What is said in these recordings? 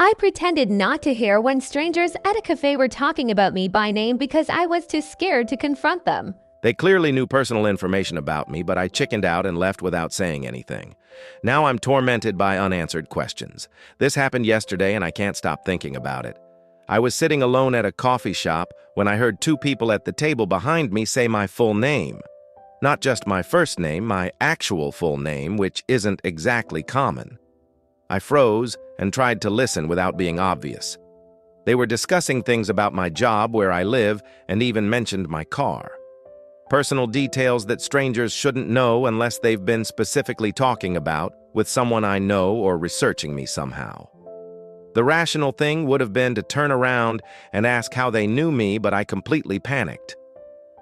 I pretended not to hear when strangers at a cafe were talking about me by name because I was too scared to confront them. They clearly knew personal information about me, but I chickened out and left without saying anything. Now I'm tormented by unanswered questions. This happened yesterday and I can't stop thinking about it. I was sitting alone at a coffee shop when I heard two people at the table behind me say my full name. Not just my first name, my actual full name, which isn't exactly common. I froze and tried to listen without being obvious. They were discussing things about my job, where I live, and even mentioned my car. Personal details that strangers shouldn't know unless they've been specifically talking about with someone I know or researching me somehow. The rational thing would have been to turn around and ask how they knew me, but I completely panicked.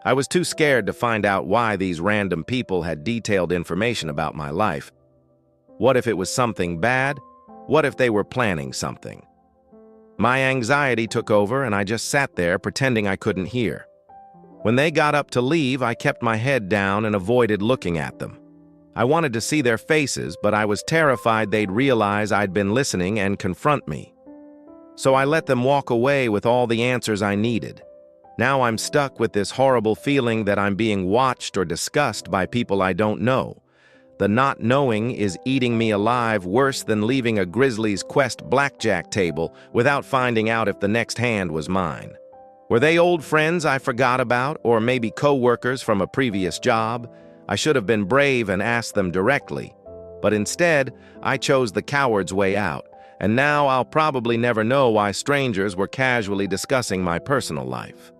I was too scared to find out why these random people had detailed information about my life. What if it was something bad? What if they were planning something? My anxiety took over and I just sat there pretending I couldn't hear. When they got up to leave, I kept my head down and avoided looking at them. I wanted to see their faces, but I was terrified they'd realize I'd been listening and confront me. So I let them walk away with all the answers I needed. Now I'm stuck with this horrible feeling that I'm being watched or discussed by people I don't know. The not knowing is eating me alive worse than leaving a Grizzlies Quest blackjack table without finding out if the next hand was mine. Were they old friends I forgot about, or maybe co-workers from a previous job? I should have been brave and asked them directly. But instead, I chose the coward's way out, and now I'll probably never know why strangers were casually discussing my personal life.